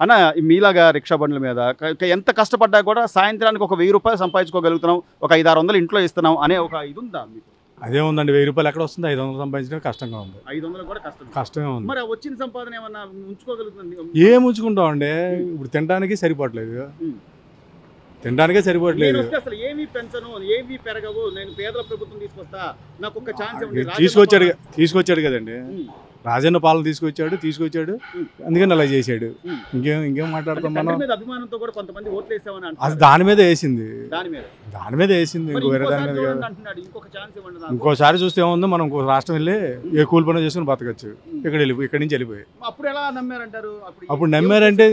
అన్న మీలాగా రిక్షా బండ్ల మీద ఎంత కష్టపడ్డా కూడా సాయంత్రానికి ఒక 1000 రూపాయలు సంపాదించుకోగలుగుతున్నాం, ఒక 500-600 ఇంట్లో ఇస్తున్నాం అనే ఒక ఇది ఉందా మీకు? అదే ఉందండి, 1000 రూపాయలు ఎక్కడ వస్తుంది? 500 సంపాదించడం కష్టంగా ఉంది. 500 కూడా కష్టమే ఉంది. మరి వచ్చిన సంపాదన ఏమన్నా ఉంచుకోగలుగుతుంది? ఏం ఉంచుకుంటామండి, ఇప్పుడు తినడానికే సరిపోవట్లేదు. తినడానికే సరిపోవట్లేదు. అసలు ఏమీ పెంచను, ఏమీ పెరగవు, నేను పేదల ప్రభుత్వం తీసుకొస్తా, నాకు ఒక ఛాన్స్ తీసుకొచ్చాడు కదండి, రాజన్న పాలన తీసుకొచ్చాడు అందుకని అలా చేశాడు. ఇంకేం మాట్లాడతాం మనం? అభిమానంతో కూడా కొంతమంది ఓట్లు వేసామని అది దాని మీద వేసింది. ఇంకొక ఛాన్స్ ఇవ్వండి. ఇంకోసారి చూస్తే ఏముందో, మనం ఇంకో రాష్ట్రం వెళ్ళి ఏ కూలి పని చేసుకుని బతకచ్చు. ఇక్కడి నుంచి వెళ్ళిపోయి అప్పుడు ఎలా నమ్మారంటారు? అప్పుడు నమ్మారంటే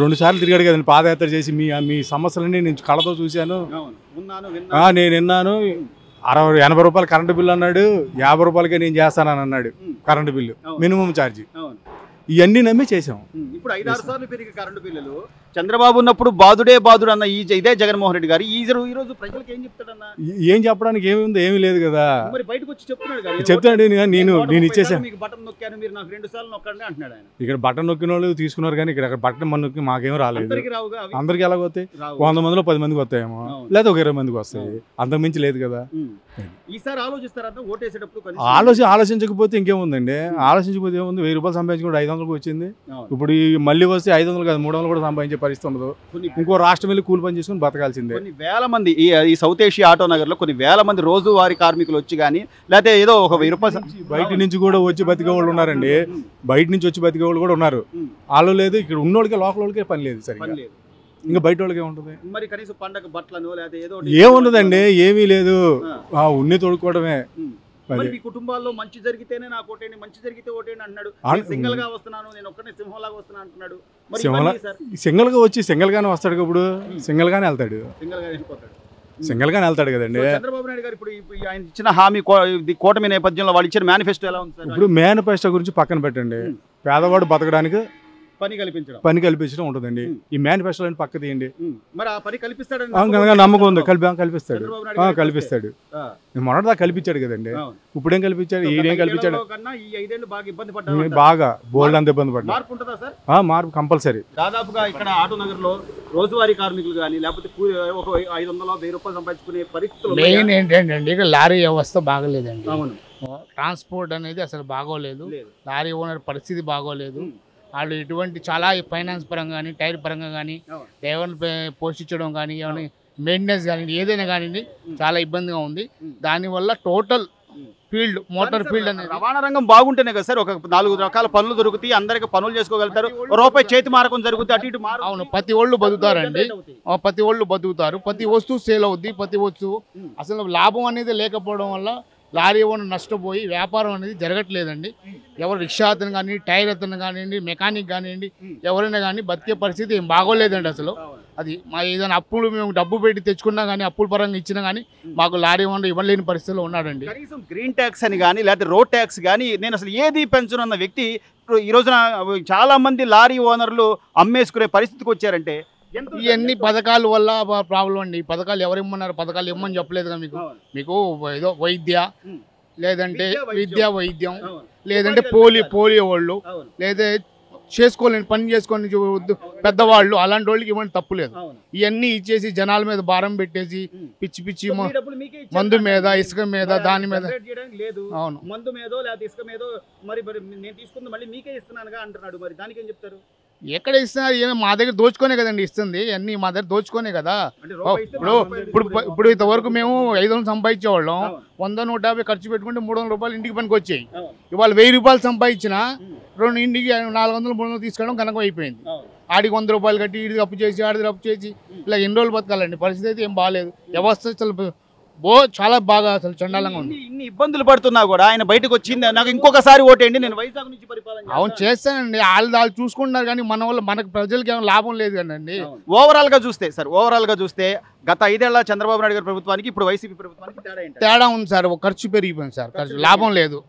2 సార్లు తిరిగాడు కదండి పాదయాత్ర చేసి. మీ సమస్యలన్నీ నేను కళ్ళతో చూశాను, నేను విన్నాను. 60-80 రూపాయలు కరెంటు బిల్లు అన్నాడు, 50 రూపాయలకే నేను చేస్తానని అన్నాడు కరెంటు బిల్లు, మినిమం ఛార్జీ. ఇవన్నీ నమ్మి చేసాం. ఇప్పుడు 5-6 సార్లు పెరిగి కరెంటు బిల్లులు. చంద్రబాబు ఉన్నప్పుడు బాదుడే బాదుడు అన్న ఇదే జగన్మోహన్ రెడ్డి గారు ఈ రోజు ప్రజలకు ఏం చెప్తాడన్నా? ఏం చెప్పడానికి ఏమి లేదు కదా. మరి బయటకు వచ్చి చెప్తున్నాడు, నేను ఇచ్చేసాను, మీకు బటన్ నొక్కాను, మీరు నాకు 2 సార్లు నొక్కండి అంటున్నాడు ఆయన. ఇక్కడ బటన్ నొక్కిన వాళ్ళు తీసుకున్నారు కానీ ఇక్కడ బటన్ మన నొక్కి మాకేం రాలేదు. అందరికి ఎలాగ వస్తాయి? 100 మందిలో 10 మందికి వస్తాయేమో, లేదా ఒక 20 మందికి వస్తాయి, అంతకు మించి లేదు కదా. ఈసారి ఆలోచిస్తారా ఓటేసేటప్పుడు? ఆలోచించకపోతే ఇంకేముందండి, ఆలోచించకపోతే ఏముంది? 1000 రూపాయలు సంపాదించుకుంటే 500కి వచ్చింది. ఇప్పుడు మళ్ళీ వస్తే 500 కాదు 300 కూడా సంపాదించే పరిస్థితి ఉండదు. ఇంకో రాష్ట్రం వెళ్ళి కూలి పని చేసుకుని బతకాల్సిందే. కొన్ని వేల మంది ఈ సౌత్ ఏషియా ఆటో నగర్ లో కొన్ని వేల మంది రోజువారీ కార్మికులు వచ్చి కానీ, లేకపోతే ఏదో ఒక 1000 రూపాయలు బయట నుంచి కూడా వచ్చి బతికే వాళ్ళు ఉన్నారండి. బయట నుంచి వచ్చి బతికే వాళ్ళు కూడా ఉన్నారు. వాళ్ళు లేదు, ఇక్కడ ఉన్నోళ్ళకి లోకల్ వాళ్ళకే పని లేదు సరిగ్గా, ఇంకా బయట వాళ్ళకి ఏముంటుంది? మరి కనీసం పండగ బట్టలను లేదా ఏదో ఏముండదండి, ఏమీ లేదు, ఉన్ని తోడుకోవడమే. మీ కుటుంబాల్లో మంచి జరిగితేనే నాకు ఓటేయండి, మంచి జరిగితే ఓటేయండి అంటున్నాడు. సింగిల్ గా వస్తున్నాను, నేను ఒక్కనే సింహంలాగా వస్తున్నా అంటున్నాడు. సింగిల్ గా వచ్చి సింగిల్ గానే వస్తాడు, ఇప్పుడు సింగిల్ గానే వెళ్తాడు, సింగిల్ గానే వెళ్తాడు కదండి. చంద్రబాబు నాయుడు గారు ఇప్పుడు ఆయన ఇచ్చిన హామీ కూటమి నేపథ్యంలో వాళ్ళు ఇచ్చిన మేనిఫెస్టో ఎలా ఉంది? ఇప్పుడు మేనిఫెస్టో గురించి పక్కన పెట్టండి, పేదవాడు బతకడానికి పని కల్పించడం ఉంటుందండి. ఈ మేనిఫెస్టో పక్క తీయండి. మరి ఆ పని కల్పిస్తాడు, నమ్మకం ఉంది. కల్పిస్తాడు. మొన్నటిదా కల్పించాడు కదండి, ఇప్పుడేం కల్పించాడు? ఈడేం కల్పించాడు? బాగా బోల్డ్ అంత ఇబ్బంది పడ్డా. మార్పు కంపల్సరీ. దాదాపుగా ఇక్కడ ఆటో నగర్ లో రోజువారీ కార్మికులు కానీ లేకపోతే ఒక 500-1000 రూపాయలు సంపాదించుకునే పరిస్థితులు మెయిన్ ఏంటంటే ఇక్కడ లారీ వ్యవస్థ బాగలేదండి. ట్రాన్స్పోర్ట్ అనేది అసలు బాగోలేదు, లారీ ఓనర్ పరిస్థితి బాగోలేదు. వాళ్ళు ఇటువంటి చాలా ఫైనాన్స్ పరంగా కానీ, టైర్ పరంగా కానీ, డ్రైవర్లు పోషించడం కానీ, ఏమైనా మెయింటెనెన్స్ కానీ, ఏదైనా కానీ చాలా ఇబ్బందిగా ఉంది. దానివల్ల టోటల్ ఫీల్డ్, మోటార్ ఫీల్డ్ అనేది రవాణా రంగం బాగుంటేనే కదా సార్ ఒక 4 రకాల పనులు దొరుకుతాయి, అందరికి పనులు చేసుకోగలుగుతారు, రూపాయి చేతి మారకం జరుగుతుంది, అటు ఇటు మారు. అవును, ప్రతి ఒళ్ళు బతుకుతారండి, ప్రతి ఒళ్ళు బతుకుతారు, ప్రతి వస్తువు సేల్ అవుద్ది. ప్రతి వస్తువు అసలు లాభం అనేది లేకపోవడం వల్ల లారీ ఓనర్ నష్టపోయి వ్యాపారం అనేది జరగట్లేదండి. ఎవరు రిక్షా అతను కానీ, టైర్ అతను కానివ్వండి, మెకానిక్ కానివ్వండి, ఎవరైనా కానీ బతికే పరిస్థితి ఏం బాగోలేదండి అసలు. అది మా ఏదైనా అప్పులు మేము డబ్బు పెట్టి తెచ్చుకున్నా కానీ, అప్పుల పరంగా ఇచ్చినా కానీ మాకు లారీ ఓనర్ ఇవ్వలేని పరిస్థితిలో ఉన్నాడండి. కనీసం గ్రీన్ ట్యాక్స్ అని కానీ లేకపోతే రోడ్ ట్యాక్స్ కానీ నేను అసలు ఏది పెంచునన్న వ్యక్తి ఈ రోజున చాలా మంది లారీ ఓనర్లు అమ్మేసుకునే పరిస్థితికి వచ్చారంటే ఇవన్నీ పథకాల వల్ల ప్రాబ్లం అండి. ఈ పథకాలు ఎవరు ఇమ్మన్నారు? పథకాలు ఇమ్మని చెప్పలేదు కదా మీకు ఏదో వైద్య, లేదంటే వైద్యం, లేదంటే పోలియో వాళ్ళు, లేదా చేసుకోలేని పని చేసుకొని పెద్దవాళ్ళు, అలాంటి వాళ్ళకి ఇవ్వండి, తప్పులేదు. ఇవన్నీ ఇచ్చేసి జనాల మీద భారం పెట్టేసి పిచ్చి పిచ్చి మందు మీద, ఇసుక మీద, దాని మీద లేదు, మందు మీదో లేదా ఇసుక మీదో మరి నేను తీసుకుంది మళ్ళీ మీకే ఇస్తున్నానుగా అంటున్నాడు. మరి దానికి ఏం చెప్తారు? ఎక్కడ ఇస్తున్నారు? ఏమో మా దగ్గర దోచుకోనే కదండి ఇస్తుంది, అన్ని మా దగ్గర దోచుకోనే కదా. ఇప్పుడు ఇంతవరకు మేము 500 సంపాదించేవాళ్ళం, 100-150 ఖర్చు పెట్టుకుంటే 300 రూపాయలు ఇంటికి పనికి వచ్చాయి. ఇవాళ 1000 రూపాయలు సంపాదించిన 2 ఇంటికి 400-300 తీసుకోవడం కనకం అయిపోయింది. ఆడికి 100 రూపాయలు కట్టి ఈడికి అప్పు చేసి, ఆడికి అప్పు చేసి ఇలా ఎన్ని రోజులు బతకాలండి? పరిస్థితి అయితే ఏం బాగాలేదు. వ్యవస్థ చాలా బాగా అసలు చండాలంగా ఉంది. ఇన్ని ఇబ్బందులు పడుతున్నా కూడా ఆయన బయటకు వచ్చింది, నాకు ఇంకొకసారి ఓటేయండి, నేను వైజాగ్ నుంచి పరిపాలన. అవును చేస్తానండి, వాళ్ళు చూసుకుంటున్నారు కానీ మన వల్ల మనకు ప్రజలకి ఏమైనా లాభం లేదు కదండి. ఓవరాల్ గా చూస్తే గత 5 ఏళ్ల చంద్రబాబు నాయుడు గారి ప్రభుత్వానికి ఇప్పుడు వైసీపీ ప్రభుత్వానికి తేడా ఉంది సార్. ఖర్చు పెరిగిపోయింది సార్, ఖర్చు లాభం లేదు.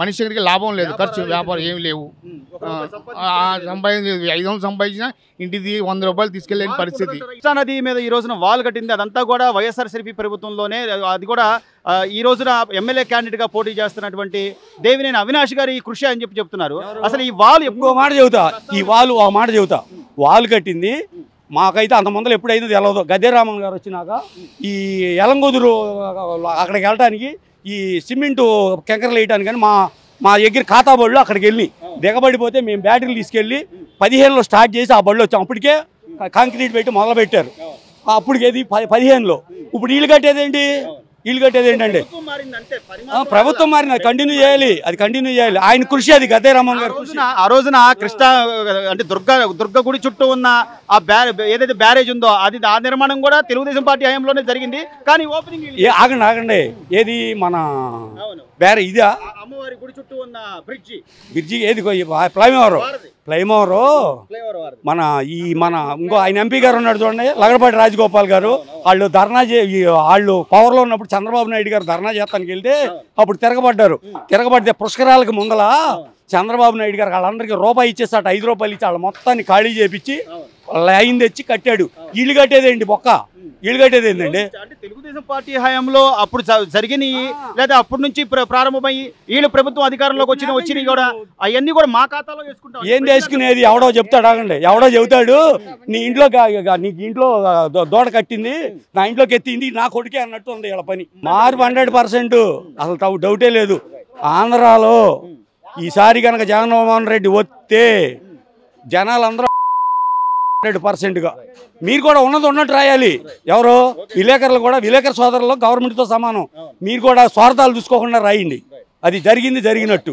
మనిషి దగ్గరికి లాభం లేదు, ఖర్చు వ్యాపారం ఏమి లేవు, సంపాదించి 500 సంపాదించినా ఇంటిది 100 రూపాయలు తీసుకెళ్ళలేని పరిస్థితి. కృష్ణానది మీద ఈ రోజున వాల్ కట్టింది, అదంతా కూడా వైఎస్ఆర్సీపీ ప్రభుత్వంలోనే. అది కూడా ఈ రోజున ఎమ్మెల్యే క్యాండిడేట్గా పోటీ చేస్తున్నటువంటి దేవినేని అవినాష్ గారి కృషి అని చెప్తున్నారు. అసలు ఈ వాల్ ఇంకో మాట చెబుతా, ఈ వాల్ ఆ మాట చెబుతా, వాల్ కట్టింది మాకైతే అంత ముందర ఎప్పుడైందో తెలవదు. గద్దెరామన్ గారు వచ్చినాక ఈ ఎలంగొదురు అక్కడికి వెళ్ళడానికి ఈ సిమెంటు కెంకరలు వేయడానికి కానీ మా దగ్గర ఖాతా బళ్ళు అక్కడికి వెళ్ళి దిగబడిపోతే మేము బ్యాటరీలు తీసుకెళ్ళి 15లో స్టార్ట్ చేసి ఆ బళ్ళు వచ్చాం. అప్పటికే కాంక్రీట్ పెట్టి మొదలు పెట్టారు. అప్పటికి ఏది 15లో. ఇప్పుడు వీళ్ళు కట్టేదేంటి, వీళ్ళు కట్టేది ఏంటంటే ప్రభుత్వం మారిన కంటిన్యూ చేయాలి, అది కంటిన్యూ చేయాలి. ఆయన కృషి అది గద్దెరామన్ గారు. ఆ రోజున కృష్ణ అంటే దుర్గ గుడి చుట్టూ ఉన్న ఆ ఏదైతే బ్యారేజ్ ఉందో అది ఆ నిర్మాణం కూడా తెలుగుదేశం పార్టీ హయాంలోనే జరిగింది. కానీ ఓపెనింగ్ ఆగండి ఏది మన బ్యారేజ్ ఇదా, అమ్మవారి గుడి చుట్టూ ఉన్న బ్రిడ్జి ఏది ఫ్లైఓవర్ మన ఇంకో ఆయన ఎంపీ గారు ఉన్నాడు చూడండి, లగడపాటి రాజగోపాల్ గారు. వాళ్ళు వాళ్ళు పవర్లో ఉన్నప్పుడు చంద్రబాబు నాయుడు గారు ధర్నా చేస్తానికి వెళ్తే అప్పుడు తిరగబడితే పుష్కరాలకు ముందల చంద్రబాబు నాయుడు గారు వాళ్ళందరికీ రూపాయి ఇచ్చేసాట, 5 రూపాయలు ఇచ్చి వాళ్ళ మొత్తాన్ని ఖాళీ చేపించి లైన్ తెచ్చి కట్టాడు. ఇల్లు కట్టేదేంటి బొక్క, ఇల్లు కట్టేది ఏంటండి? అంటే తెలుగుదేశం పార్టీ హయాంలో అప్పుడు జరిగినాయి లేదా అప్పటి నుంచి ప్రారంభమయ్యి వీళ్ళు ప్రభుత్వం అధికారంలోకి వచ్చినాయి కూడా అవన్నీ కూడా మా ఖాతాలో వేసుకుంటాం. ఏం చేసుకునేది ఎవడో చెప్తాడు, ఆగండి ఎవడో చెబుతాడు నీకు ఇంట్లో దోడ కట్టింది, నా ఇంట్లోకి ఎత్తింది నా కొడుకే అన్నట్టు ఉంది వీళ్ళ పని. మార్పు 100%, అసలు డౌటే లేదు. ఆంధ్రాలో ఈసారి కనుక జగన్మోహన్ రెడ్డి వస్తే జనాలందరూ 100%గా మీరు కూడా ఉన్నట్టు రాయాలి. ఎవరో విలేకరులు కూడా, విలేకరు సోదరులు గవర్నమెంట్తో సమానం. మీరు కూడా స్వార్థాలు చూసుకోకుండా రాయండి, అది జరిగినట్టు.